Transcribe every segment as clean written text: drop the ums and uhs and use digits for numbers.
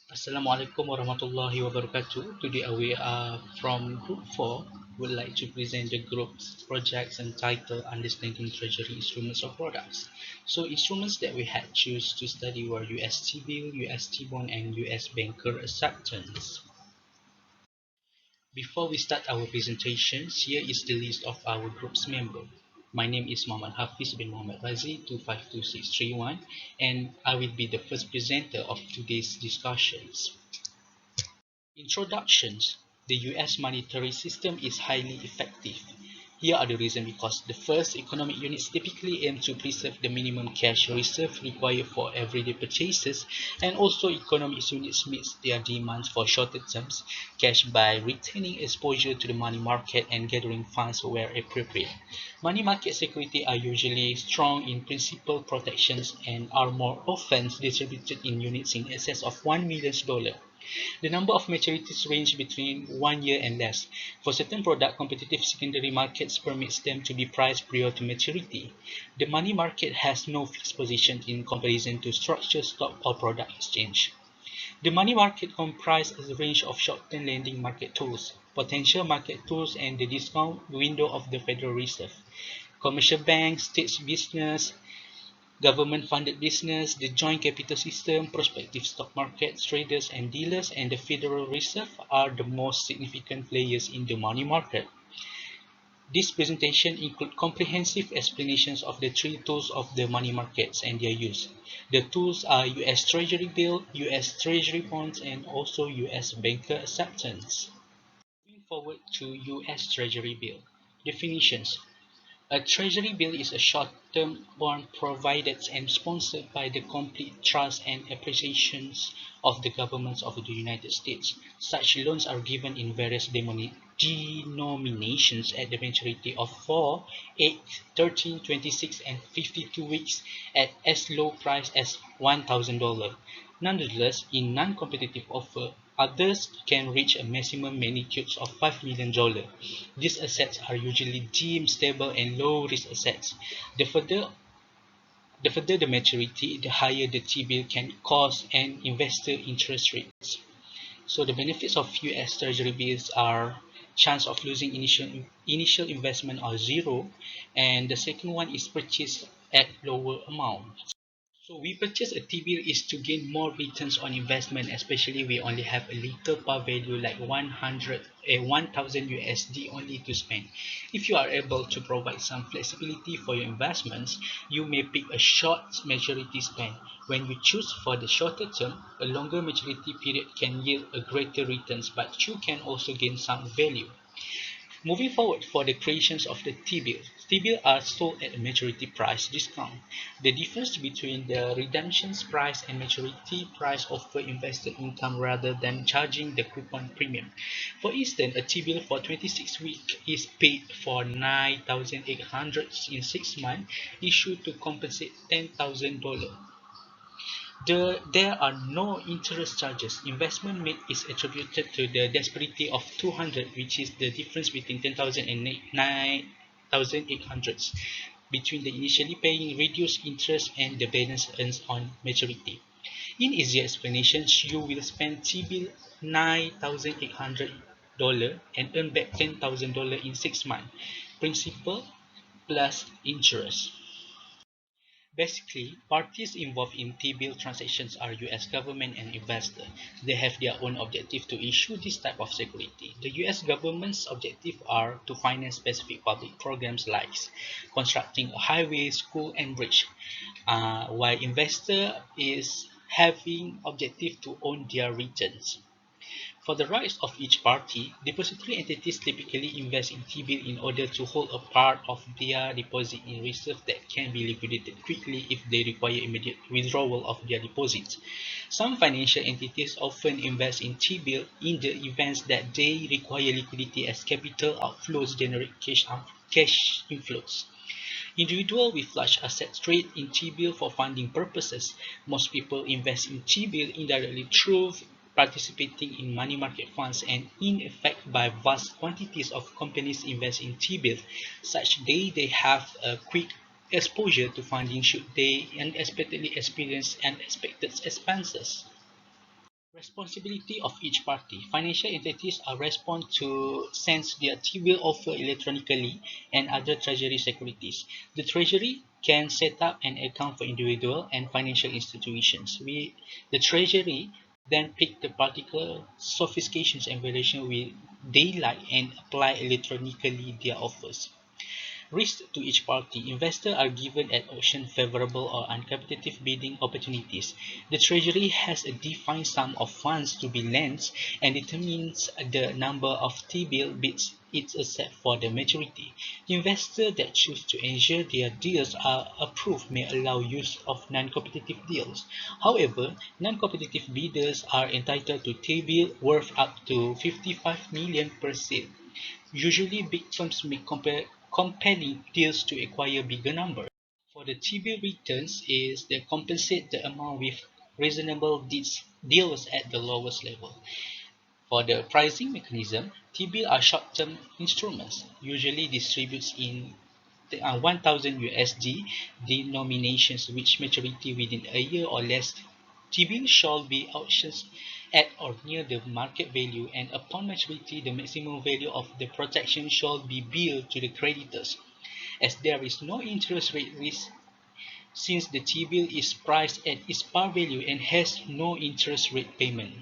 Assalamualaikum warahmatullahi wabarakatuh. Today we are from Group 4. Would like to present the group's projects entitled Understanding Treasury Instruments or Products. So instruments that we had choose to study were UST bill, UST bond and US banker acceptance. Before we start our presentations, here is the list of our group's members. My name is Muhammad Hafiz bin Muhammad Razi 252631 and I will be the first presenter of today's discussions. Introductions. The US monetary system is highly effective. Here are the reasons because the first, economic units typically aim to preserve the minimum cash reserve required for everyday purchases, and also economic units meet their demands for shorter terms cash by retaining exposure to the money market and gathering funds where appropriate. Money market securities are usually strong in principal protections and are more often distributed in units in excess of $1 million. The number of maturities range between 1 year and less. For certain products, competitive secondary markets permits them to be priced prior to maturity. The money market has no fixed position in comparison to structured stock or product exchange. The money market comprises a range of short-term lending market tools, potential market tools, and the discount window of the Federal Reserve. Commercial banks, state business, government-funded business, the joint capital system, prospective stock markets, traders and dealers, and the Federal Reserve are the most significant players in the money market. This presentation includes comprehensive explanations of the three tools of the money markets and their use. The tools are US Treasury bill, US Treasury bonds, and also US banker acceptance. Moving forward to US Treasury bill. Definitions. A treasury bill is a short-term bond provided and sponsored by the complete trust and appreciations of the governments of the United States. Such loans are given in various denominations at the maturity of 4, 8, 13, 26, and 52 weeks at as low price as $1,000. Nonetheless, in non-competitive offer, others can reach a maximum magnitude of $5 million. These assets are usually deemed stable and low-risk assets. The further the maturity, the higher the T-bill can cost and investor interest rates. So the benefits of US Treasury bills are chance of losing initial investment are zero, and the second one is purchase at lower amount. So we purchase a T-bill is to gain more returns on investment, especially we only have a little par value like 1,000 USD only to spend. If you are able to provide some flexibility for your investments, you may pick a short maturity span. When you choose for the shorter term, a longer maturity period can yield a greater returns, but you can also gain some value. Moving forward for the creations of the T-bill. T-bill are sold at a maturity price discount. The difference between the redemption price and maturity price offer investor income rather than charging the coupon premium. For instance, a T-bill for 26 weeks is paid for 9,800 in 6 months, issued to compensate $10,000. There are no interest charges. Investment made is attributed to the disparity of 200, which is the difference between 10,000 and 9,800 between the initially paying reduced interest and the balance earned on maturity. In easier explanations, you will spend T-bill $9,800 and earn back $10,000 in 6 months. Principal plus interest. Basically, parties involved in T-bill transactions are US government and investor. They have their own objective to issue this type of security. The US government's objective are to finance specific public programs like constructing a highway, school, and bridge, while investor is having objective to own their returns. For the rights of each party, depository entities typically invest in T-bill in order to hold a part of their deposit in reserve that can be liquidated quickly if they require immediate withdrawal of their deposits. Some financial entities often invest in T-bill in the events that they require liquidity as capital outflows generate cash inflows. Individuals with large assets trade in T-bill for funding purposes. Most people invest in T-bill indirectly through participating in money market funds and in effect by vast quantities of companies invest in T-bill such they have a quick exposure to funding should they unexpectedly experience unexpected expenses. Responsibility of each party. Financial entities are responsible to send their T-bill offer electronically and other treasury securities. The Treasury can set up an account for individual and financial institutions. The Treasury then pick the particular sophistications and variation with daylight and apply electronically their offers. Risk to each party. Investors are given at auction favorable or uncompetitive bidding opportunities. The Treasury has a defined sum of funds to be lent and determines the number of T-bill bids it accepts for the maturity. Investors that choose to ensure their deals are approved may allow use of non-competitive deals. However, non-competitive bidders are entitled to T-bill worth up to 55 million per sale. Usually, big firms make compelling deals to acquire bigger numbers. For the T-bill returns is they compensate the amount with reasonable deals at the lowest level. For the pricing mechanism, T-bill are short-term instruments, usually distributed in 1000 USD denominations which maturity within a year or less. T-bill shall be auctioned at or near the market value, and upon maturity the maximum value of the protection shall be billed to the creditors. As there is no interest rate risk since the T-bill is priced at its par value and has no interest rate payment.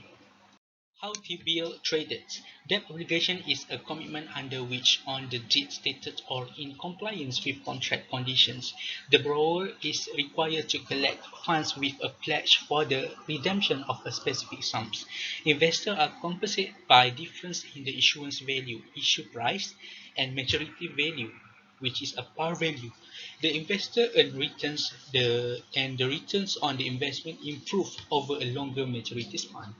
How T-bill traded. Debt obligation is a commitment under which on the debt stated or in compliance with contract conditions, the borrower is required to collect funds with a pledge for the redemption of a specific sums. Investors are compensated by difference in the issuance value, issue price, and maturity value, which is a par value. The investor earn returns and the returns on the investment improve over a longer maturity span.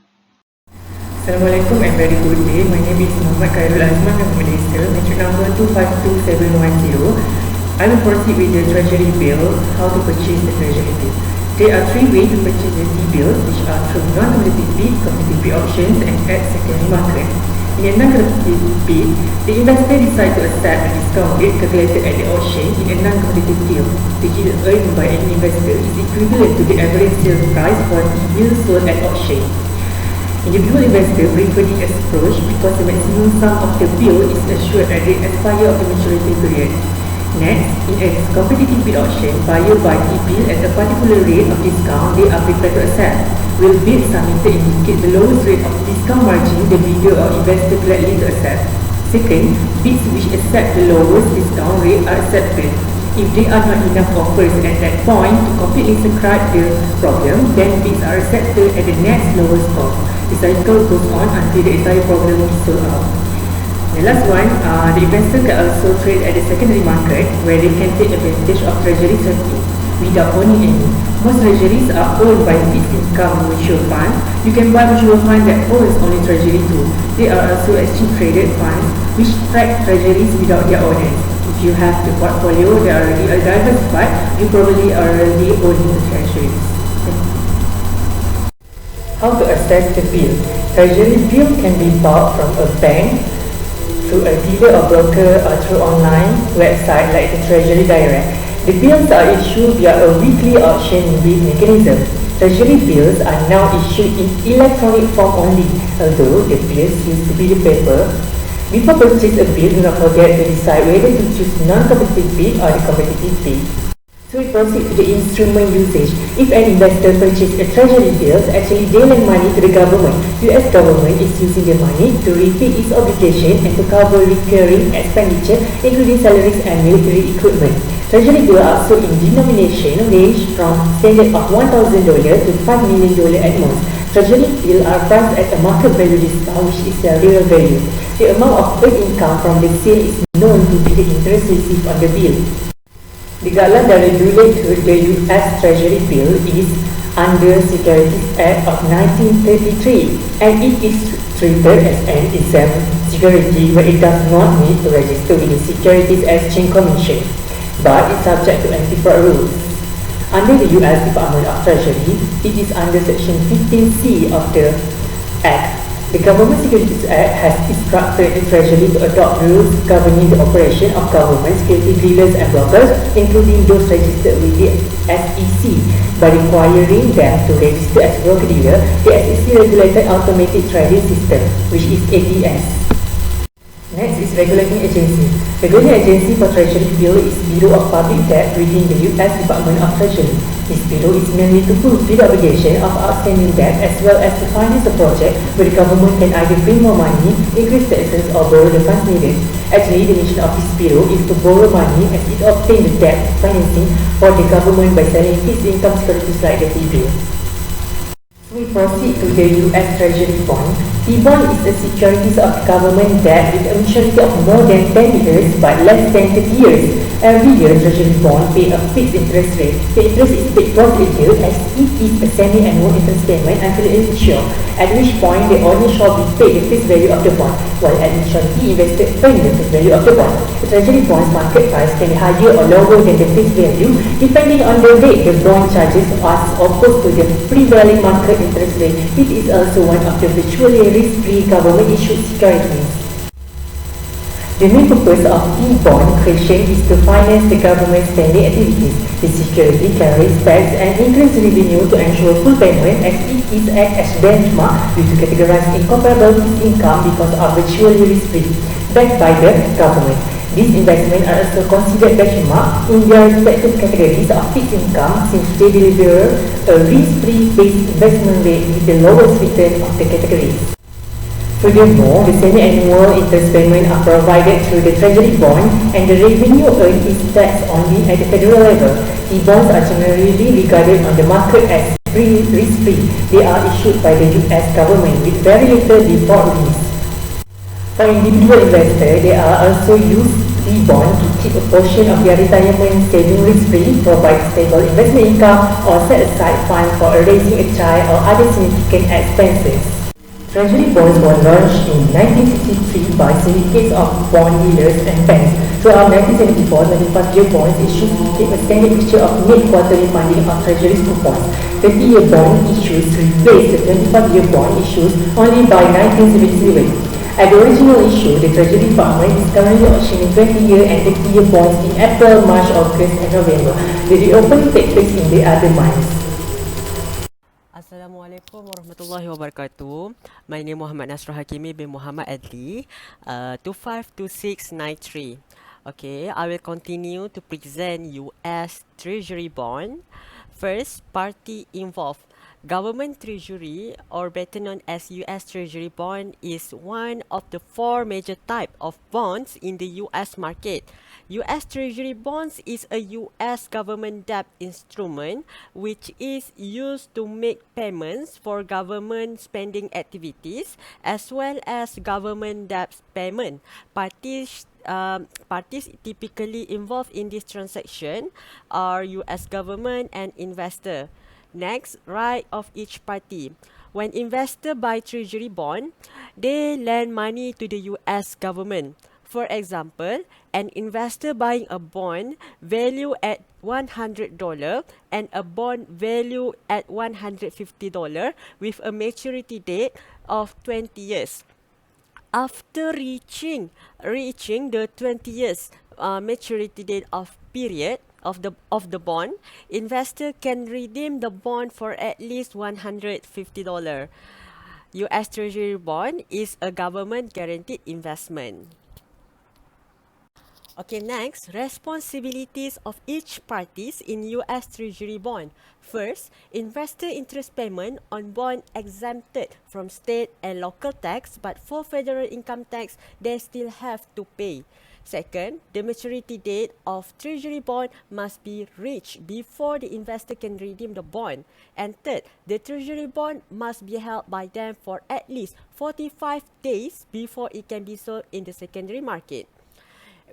Assalamualaikum and very good day. My name is Muhammad Khairul Azman from Malaysia, metric number 252710. I will proceed with the treasury bill, how to purchase the treasury bill. There are three ways to purchase the T-bills, which are through non-competitive bid, competitive bid options, and at secondary market. In a non-competitive bid, the investor decides to accept a discount rate calculated at the auction in a non-competitive deal. The yield earned by any investor is equivalent to the average sales price for T-bills sold at auction. Individual investor prefer this approach because the maximum sum of the bill is assured at the expiry of the maturity period. Next, in a competitive bid auction, buyer buy T-bill at a particular rate of discount they are prepared to accept. Will bids submitted indicate the lowest rate of discount margin the bidder or investor likely to accept. Second, bids which accept the lowest discount rate are accepted. If there are not enough offers at that point to completely describe the problem, then bids are accepted at the next lowest cost. The cycle goes on until the entire problem is sold out. The last one, the investor can also trade at the secondary market where they can take advantage of treasury trading without owning any. Most treasuries are owned by fixed income mutual funds. You can buy mutual funds that owns only treasury too. There are also exchange traded funds which track treasuries without their owners. If you have the portfolio that are already diversified, you probably already own the treasuries. How to access the bill. Treasury bill can be bought from a bank, through a dealer or broker, or through online website like the Treasury Direct. The bills are issued via a weekly auction bid mechanism. Treasury bills are now issued in electronic form only, although the bills used to be the paper. Before purchase a bill, do not forget to decide whether to choose non-competitive bid or the competitive bid. So we proceed to the instrument usage. If an investor purchases a treasury bills, actually they lend money to the government. US government is using the money to repay its obligation and to cover recurring expenditure including salaries and military equipment. Treasury bills are also in denomination range from standard of $1,000 to $5 million at most. Treasury bills are priced at a market value discount, which is their real value. The amount of earned income from the sale is known to be the interest received on the bill. The guideline that regulates the US Treasury bill is under Securities Act of 1933 and it is treated as an exempt security where it does not need to register with the Securities Exchange Commission, but is subject to anti-fraud rules. Under the US Department of Treasury, it is under Section 15C of the Act. The Government Securities Act has instructed the Treasury to adopt rules governing the operation of government security dealers and brokers, including those registered with the SEC. By requiring them to register as broker-dealer, the SEC regulated Automated Trading System, which is ATS. Next is Regulating Agency. Regulating Agency for Treasury Bill is Bureau of Public Debt within the US Department of Treasury. This bureau is mainly to fulfill the obligation of outstanding debt as well as to finance a project where the government can either bring more money, increase taxes or borrow the funds needed. Actually, the mission of this bureau is to borrow money as it obtains the debt financing for the government by selling fixed income securities like the T-bill. We proceed to the US Treasury bond. T-bond is a securities of government debt with a maturity of more than 10 years but less than 30 years. Every year, Treasury bond pay a fixed interest rate. The interest is paid once a year as it is a semi-annual interest payment until it matures, at which point the owner shall be paid the face value of the bond, while at maturity invested earn the face value of the bond. The Treasury bond's market price can be higher or lower than the face value depending on the rate the bond charges as opposed to the prevailing market interest rate. It is also one of the virtually risk-free government-issued securities. The main purpose of T-bond creation is to finance the government's spending activities. The security can raise tax and increase revenue to ensure full payment as it is act as benchmark used to categorize incomparable fixed income because of virtually risk-free, backed by the government. These investments are also considered benchmark in their respective categories of fixed income since they deliver a risk-free based investment rate with the lowest return of the categories. Furthermore, the semi-annual interest payments are provided through the Treasury bond and the revenue earned is taxed only at the federal level. T-bonds are generally regarded on the market as risk-free. They are issued by the US government with very little default risk. For individual investors, they are also used T-bond to keep a portion of their retirement saving risk-free, provide stable investment income, or set aside funds for raising a child or other significant expenses. Treasury bonds were launched in 1963 by syndicates of bond dealers and banks. Throughout 1974, 25-year bonds issued became a standard feature of mid-quarterly funding of Treasury's coupons. 30-year bond issues replaced the 25-year bond issues only by 1977. At the original issue, the Treasury Department is currently auctioning 20-year and 30-year bonds in April, March, August and November. The reopening takes place in the other months. Assalamualaikum warahmatullahi wabarakatuh. My name is Muhammad Nasrul Hakimi bin Muhammad Adli, 252693. Okay, I will continue to present US Treasury bond. First, party involved. Government Treasury, or better known as US Treasury bond, is one of the four major types of bonds in the US market. US Treasury bonds is a US government debt instrument which is used to make payments for government spending activities as well as government debt payment. Parties typically involved in this transaction are US government and investor. Next, right of each party. When investor buy treasury bond, they lend money to the US government. For example, an investor buying a bond value at $100 and a bond value at $150 with a maturity date of 20 years. After reaching the 20 years maturity date of period of the bond, investor can redeem the bond for at least $150. US Treasury bond is a government guaranteed investment. Okay, next, responsibilities of each parties in US Treasury bond. First, investor interest payment on bond exempted from state and local tax, but for federal income tax, they still have to pay. Second, the maturity date of Treasury bond must be reached before the investor can redeem the bond. And third, the Treasury bond must be held by them for at least 45 days before it can be sold in the secondary market.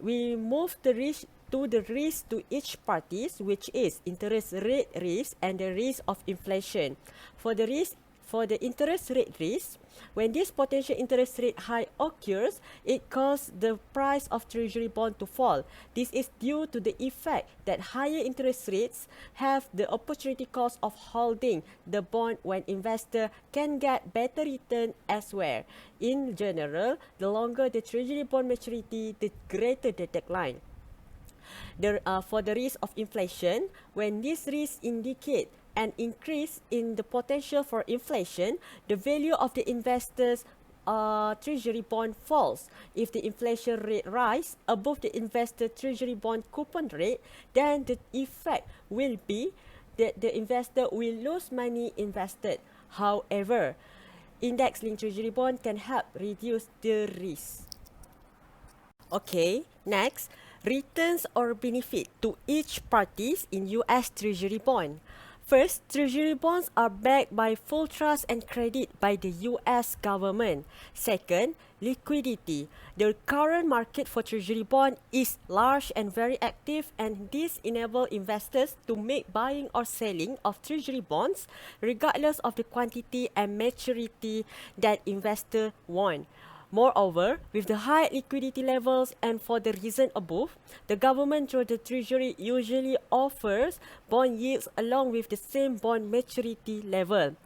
We move the risk to each parties, which is interest rate risk and the risk of inflation. For the risk for the interest rate risk, when this potential interest rate high occurs, it causes the price of treasury bond to fall. This is due to the effect that higher interest rates have the opportunity cost of holding the bond when investor can get better return elsewhere. In general, the longer the treasury bond maturity, the greater the decline. For the risk of inflation, when these risks indicate an increase in the potential for inflation, the value of the investor's treasury bond falls. If the inflation rate rise above the investor treasury bond coupon rate, then the effect will be that the investor will lose money invested. However, index-linked treasury bond can help reduce the risk. Okay, next, returns or benefit to each parties in US Treasury bond. First, Treasury bonds are backed by full trust and credit by the US government. Second, liquidity. The current market for Treasury bond is large and very active, and this enables investors to make buying or selling of Treasury bonds regardless of the quantity and maturity that investor want. Moreover, with the high liquidity levels and for the reason above, the government through the Treasury usually offers bond yields along with the same bond maturity level.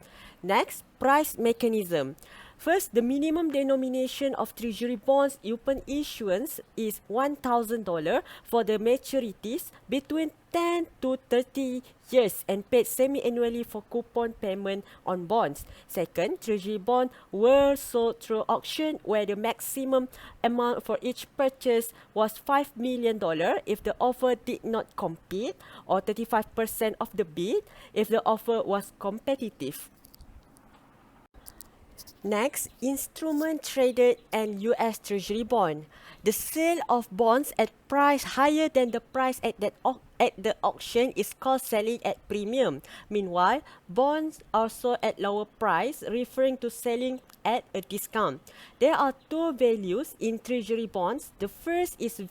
Next, price mechanism. First, the minimum denomination of Treasury bonds open issuance is $1,000 for the maturities between 10 to 30 years and paid semi-annually for coupon payment on bonds. Second, Treasury bonds were sold through auction where the maximum amount for each purchase was $5 million if the offer did not compete, or 35% of the bid if the offer was competitive. Next, instrument traded and US Treasury bond. The sale of bonds at price higher than the price at the auction is called selling at premium. Meanwhile, bonds are sold at lower price, referring to selling at a discount. There are two values in Treasury bonds. The first is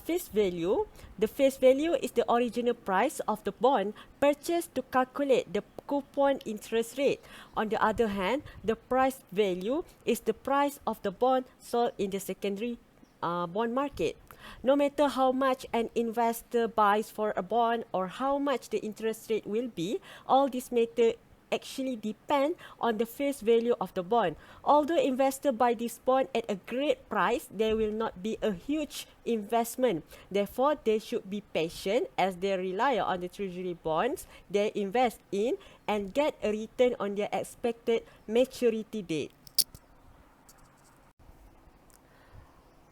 face value. The face value is the original price of the bond purchased to calculate the coupon interest rate. On the other hand, the price value is the price of the bond sold in the secondary bond market. No matter how much an investor buys for a bond or how much the interest rate will be, all these matter actually depend on the face value of the bond. Although investors buy this bond at a great price, there will not be a huge investment. Therefore, they should be patient as they rely on the treasury bonds they invest in and get a return on their expected maturity date.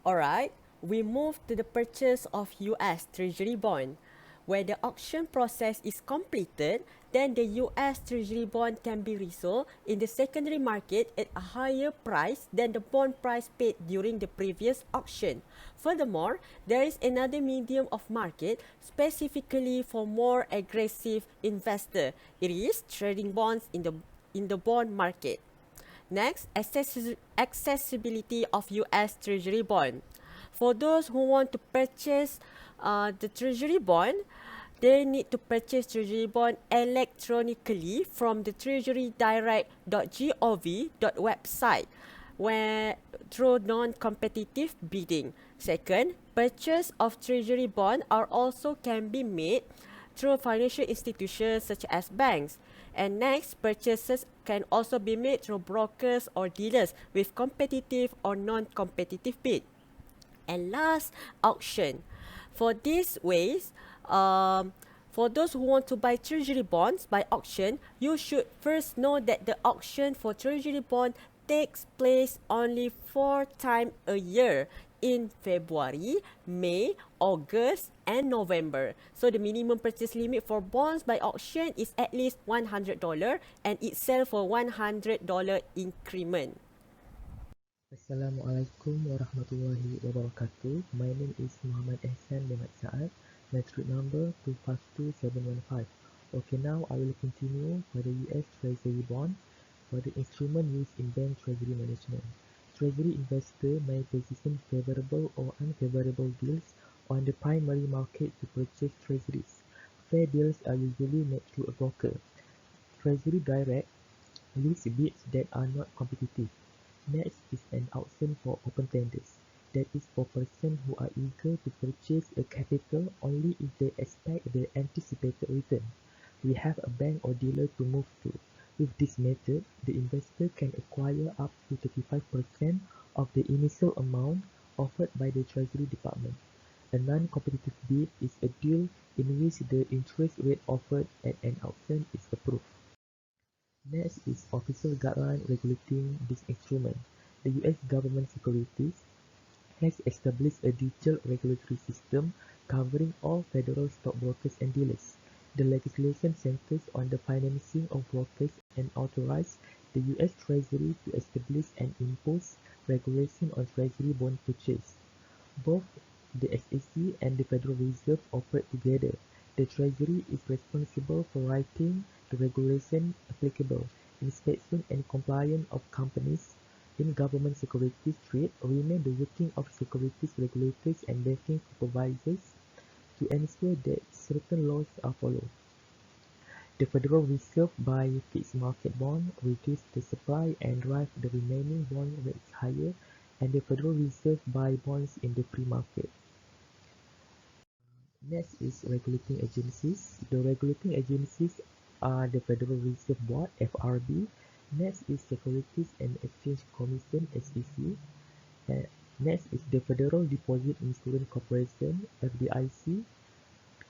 Alright, we move to the purchase of US Treasury bond. Where the auction process is completed, then the US Treasury bond can be resold in the secondary market at a higher price than the bond price paid during the previous auction. Furthermore, there is another medium of market specifically for more aggressive investor. It is trading bonds in the bond market. Next, accessibility of US Treasury bond. For those who want to purchase the Treasury bond, they need to purchase Treasury bond electronically from the treasurydirect.gov.website where through non-competitive bidding. Second, purchase of Treasury bond are also can be made through financial institutions such as banks. And next, purchases can also be made through brokers or dealers with competitive or non-competitive bid. And last, auction. For these ways, for those who want to buy treasury bonds by auction, you should first know that the auction for treasury bond takes place only 4 times a year in February, May, August, and November. So the minimum purchase limit for bonds by auction is at least $100 and it sells for $100 increment. Assalamualaikum warahmatullahi wabarakatuh. My name is Muhammad Ehsan Mehmet Saad, matric number 252715. Okay, now I will continue for the US Treasury bond for the instrument used in bank treasury management. Treasury investor may position favorable or unfavorable deals on the primary market to purchase treasuries. Fair deals are usually made through a broker. Treasury Direct list bids that are not competitive. Next is an auction for open tenders. That is for persons who are eager to purchase a capital only if they expect the anticipated return. We have a bank or dealer to move to. With this method, the investor can acquire up to 35% of the initial amount offered by the Treasury Department. A non-competitive bid is a deal in which the interest rate offered at an auction is approved. Next is official guideline regulating this instrument. The US government securities has established a detailed regulatory system covering all federal stockbrokers and dealers. The legislation centers on the financing of brokers and authorizes the US Treasury to establish and impose regulation on Treasury bond purchase. Both the SEC and the Federal Reserve operate together. The Treasury is responsible for writing the regulation applicable. Inspection and compliance of companies in government securities trade remain the working of securities regulators and banking supervisors to ensure that certain laws are followed. The Federal Reserve buys fixed market bonds, reduces the supply and drives the remaining bond rates higher, and the Federal Reserve buys bonds in the free market. Next is regulating agencies. The regulating agencies are the Federal Reserve Board (FRB). Next is Securities and Exchange Commission (SEC). Next is the Federal Deposit Insurance Corporation (FDIC),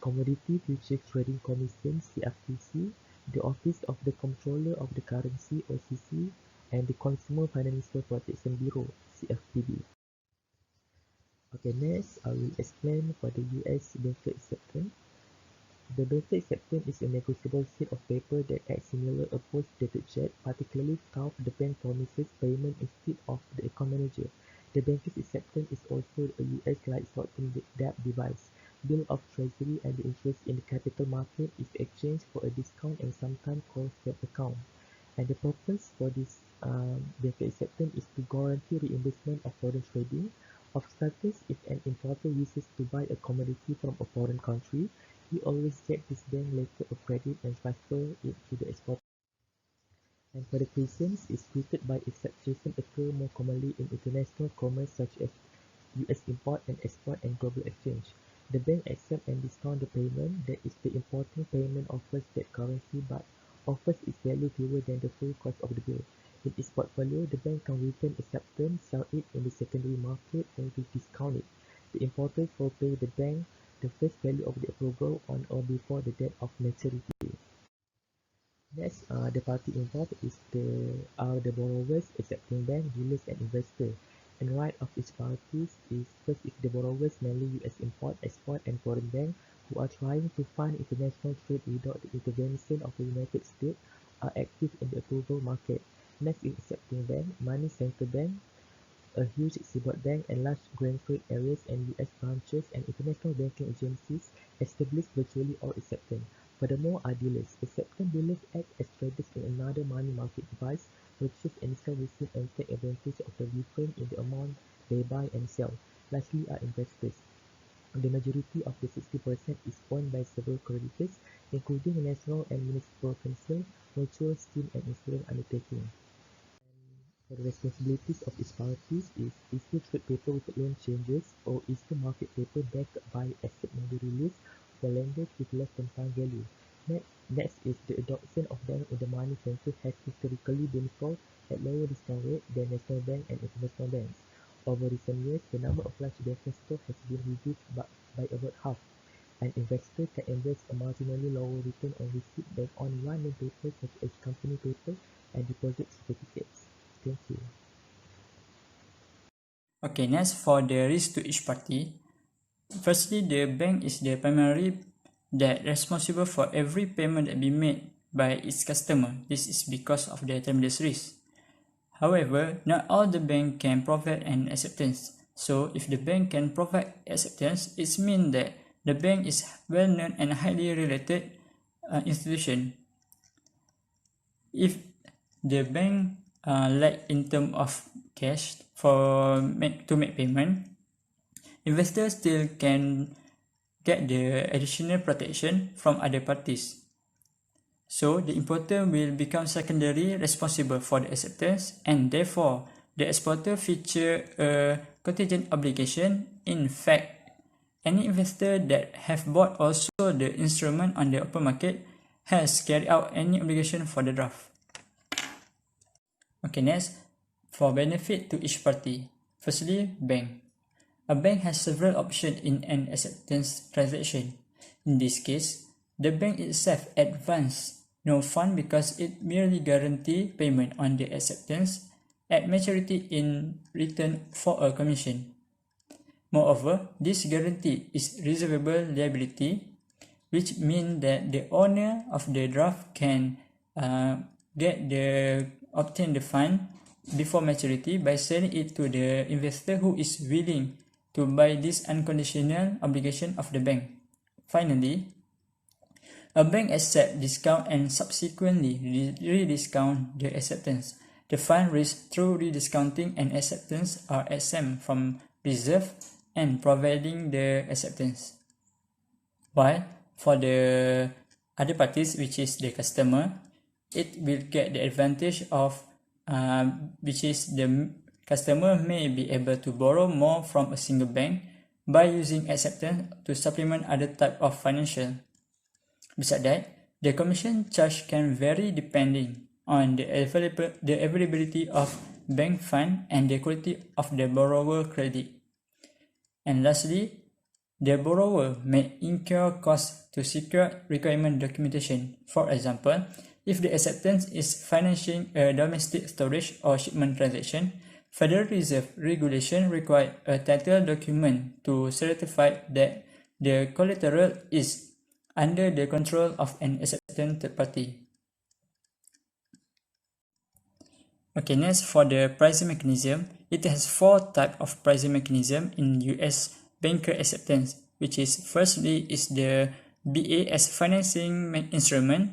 Commodity Futures Trading Commission (CFTC), the Office of the Comptroller of the Currency (OCC), and the Consumer Financial Protection Bureau (CFPB). Okay, next I will explain for the US banker acceptance. The banker acceptance is a negotiable sheet of paper that acts similar a post-dated check, particularly if the bank promises payment instead of the account manager. The banker's acceptance is also a US-like short-term debt device. Bill of Treasury and the interest in the capital market is exchanged for a discount and sometimes called swap account. And the purpose for this banker acceptance is to guarantee reimbursement of foreign trading. Of status, if an importer wishes to buy a commodity from a foreign country, he always gets his bank letter of credit and transfer it to the exporter. And for the reasons is treated by exception occur more commonly in international commerce such as US import and export and global exchange. The bank accepts and discounts the payment, that is the importing payment offers that currency but offers its value fewer than the full cost of the bill. In its portfolio, the bank can return acceptance, sell it in the secondary market, or discount it. The importers will pay the bank the face value of the approval on or before the date of maturity. Next, the party involved are the borrowers, accepting bank, dealers, and investors. And right of each parties is first is the borrowers, mainly US import, export, and foreign banks, who are trying to fund international trade without the intervention of the United States, are active in the approval market. Next is accepting bank, money center bank, a huge seaboard bank and large greenfield areas and US branches and international banking agencies established virtually all acceptance. Furthermore are dealers. Acceptance dealers act as traders in another money market device, purchase and sell receive and take advantage of the difference in the amount they buy and sell. Lastly are investors. The majority of the 60% is owned by several creditors, including national and municipal council, mutual scheme and insurance undertaking. The responsibilities of its parties is issue trade paper with loan changes or issue market paper backed by asset value release for lenders with less than time value. Next is the adoption of bank in the money center has historically been sold at lower discount rate than national bank and international banks. Over recent years, the number of large banking stores has been reduced by about half. An investor can invest a marginally lower return on receipt than on one-name paper such as company paper and deposit certificates. Thank you. Okay, next for the risk to each party. Firstly, the bank is the primary that responsible for every payment that be made by its customer. This is because of the tremendous risk. However, not all the bank can provide an acceptance. So, if the bank can provide acceptance, it means that the bank is well-known and highly related institution. If the bank lack in terms of cash to make payment, investors still can get the additional protection from other parties. So the importer will become secondary responsible for the acceptance, and therefore the exporter feature a contingent obligation. In fact, any investor that have bought also the instrument on the open market has carried out any obligation for the draft. Okay, next, for benefit to each party. Firstly, bank. A bank has several options in an acceptance transaction. In this case, the bank itself advances no fund because it merely guarantees payment on the acceptance at maturity in return for a commission. Moreover, this guarantee is reservable liability, which means that the owner of the draft can obtain the fund before maturity by selling it to the investor who is willing to buy this unconditional obligation of the bank. Finally, a bank accepts discount and subsequently rediscount the acceptance. The fund raised through rediscounting and acceptance are exempt from reserve and providing the acceptance. While for the other parties, which is the customer, it will get the advantage of which is the customer may be able to borrow more from a single bank by using acceptance to supplement other type of financial. Besides that, the commission charge can vary depending on the availability of bank fund and the quality of the borrower credit. And lastly, the borrower may incur costs to secure requirement documentation. For example, if the acceptance is financing a domestic storage or shipment transaction, Federal Reserve regulation requires a title document to certify that the collateral is under the control of an acceptant third party. Okay, next for the pricing mechanism, it has 4 types of pricing mechanism in US banker acceptance, which is firstly is the BA as financing instrument,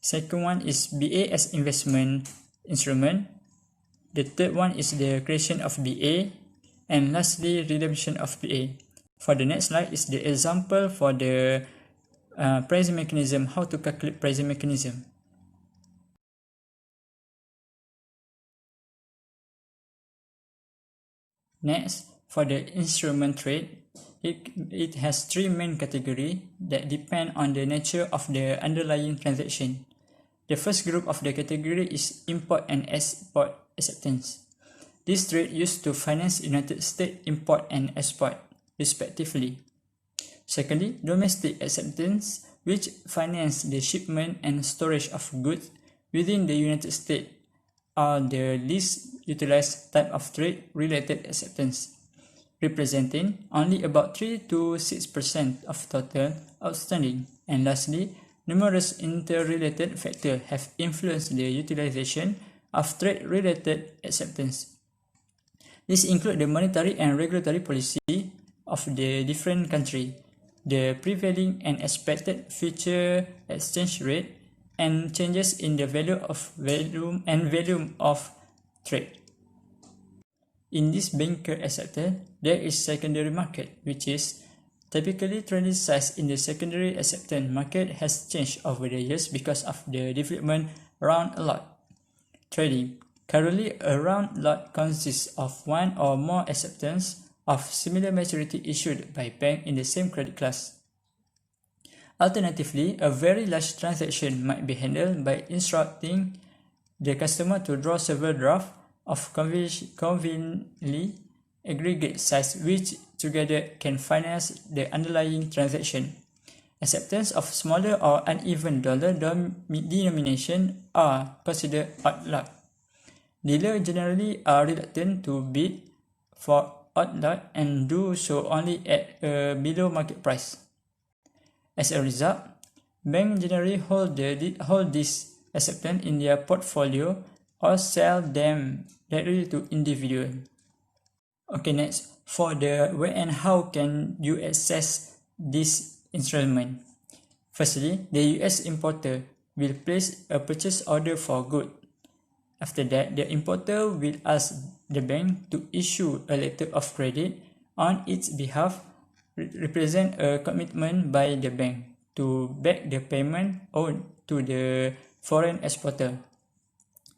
second one is BA as investment instrument, the third one is the creation of BA, and lastly redemption of BA. For the next slide is the example for the pricing mechanism, how to calculate pricing mechanism. Next, for the instrument trade, it has 3 main categories that depend on the nature of the underlying transaction. The first group of the category is import and export acceptance. This trade used to finance United States import and export, respectively. Secondly, domestic acceptance, which finance the shipment and storage of goods within the United States, are the least utilized type of trade-related acceptance, representing only about 3 to 6% of total outstanding. And lastly, numerous interrelated factors have influenced the utilization of trade-related acceptance. These include the monetary and regulatory policy of the different countries, the prevailing and expected future exchange rate, and changes in the value and volume of trade. In this banker acceptance, there is secondary market, which is typically trading size in the secondary acceptance market has changed over the years because of the development around a lot trading. Currently, a round lot consists of one or more acceptance of similar maturity issued by bank in the same credit class. Alternatively, a very large transaction might be handled by instructing the customer to draw several drafts of conveniently aggregate size which together can finance the underlying transaction. Acceptance of smaller or uneven dollar denomination are considered odd lot. Dealers generally are reluctant to bid for odd lot and do so only at a below market price. As a result, banks generally hold this acceptance in their portfolio or sell them directly to individuals. Okay, next, for the where and how can you access this instrument? Firstly, the US importer will place a purchase order for good. After that, the importer will ask the bank to issue a letter of credit on its behalf, represent a commitment by the bank to back the payment owed to the foreign exporter.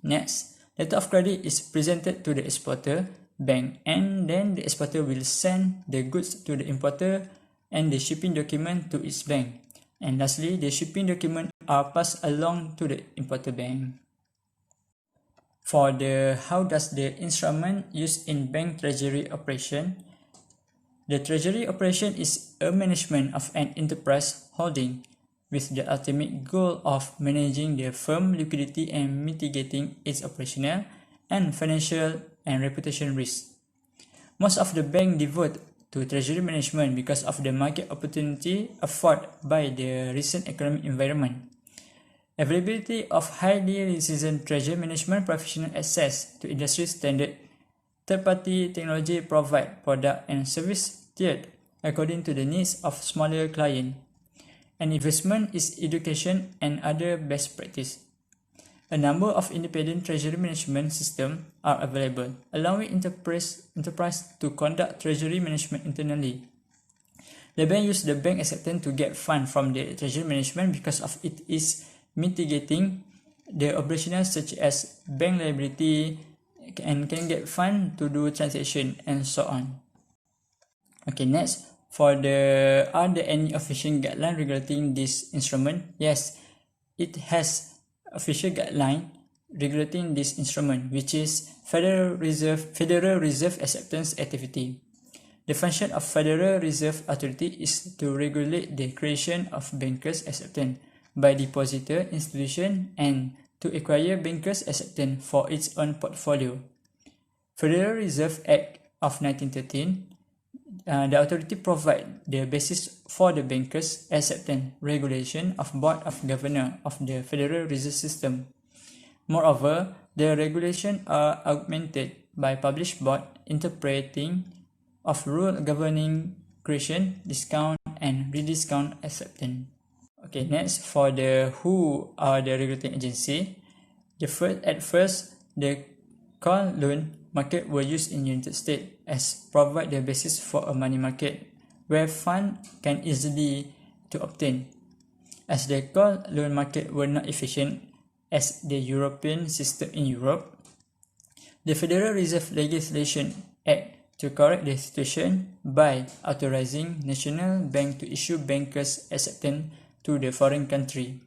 Next, letter of credit is presented to the exporter bank, and then the exporter will send the goods to the importer and the shipping document to its bank. And lastly, the shipping document are passed along to the importer bank. For the how does the instrument used in bank treasury operation? The treasury operation is a management of an enterprise holding with the ultimate goal of managing the firm liquidity and mitigating its operational and financial and reputation risks. Most of the bank devote to treasury management because of the market opportunity afforded by the recent economic environment. Availability of highly seasoned treasury management professional access to industry standard third-party technology provide product and service tiered according to the needs of smaller clients. And investment is education and other best practice. A number of independent treasury management systems are available, allowing enterprise to conduct treasury management internally. The bank uses the bank acceptance to get funds from the treasury management because of it is mitigating the operational such as bank liability and can get funds to do transaction and so on. Okay, next. Are there any official guideline regulating this instrument? Yes, it has official guideline regulating this instrument, which is Federal Reserve Acceptance Activity. The function of Federal Reserve Authority is to regulate the creation of bankers' acceptance by depositor institution and to acquire bankers' acceptance for its own portfolio. Federal Reserve Act of 1913. The authority provides the basis for the bankers' acceptance regulation of Board of Governors of the Federal Reserve System. Moreover, the regulations are augmented by published board interpreting of rule governing creation, discount, and rediscount acceptance. Okay, next for the who are the regulating agency. At first, the call loan market were used in United States as provide the basis for a money market where funds can easily to obtain. As the call loan market were not efficient as the European system in Europe, the Federal Reserve Legislation Act to correct the situation by authorizing national bank to issue bankers' acceptance to the foreign country.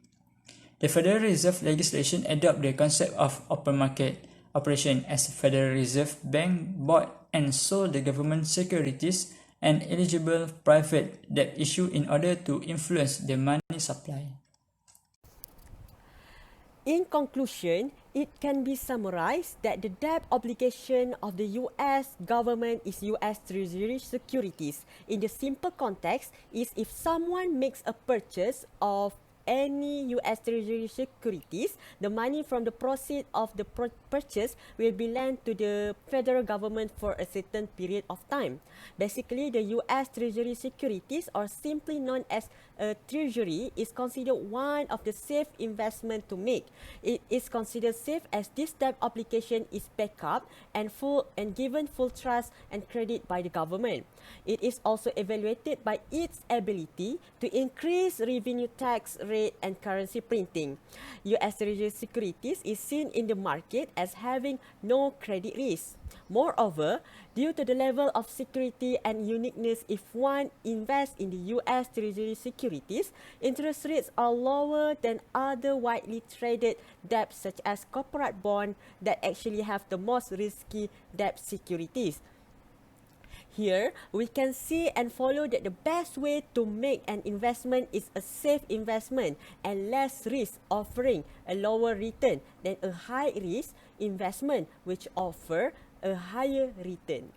The Federal Reserve legislation adopt the concept of open market operation as Federal Reserve Bank bought and sold the government securities and eligible private debt issue in order to influence the money supply. In conclusion, it can be summarized that the debt obligation of the US government is US Treasury securities. In the simple context is if someone makes a purchase of any US Treasury securities, the money from the proceeds of the purchase will be lent to the federal government for a certain period of time. Basically, the US Treasury securities, or simply known as a treasury, is considered one of the safe investment to make. It is considered safe as this debt obligation is backed up and given full trust and credit by the government. It is also evaluated by its ability to increase revenue tax rate and currency printing. US Treasury securities is seen in the market as having no credit risk. Moreover, due to the level of security and uniqueness, if one invests in the US Treasury securities, interest rates are lower than other widely traded debts such as corporate bond that actually have the most risky debt securities. Here, we can see and follow that the best way to make an investment is a safe investment and less risk, offering a lower return than a high risk investment which offer a higher return.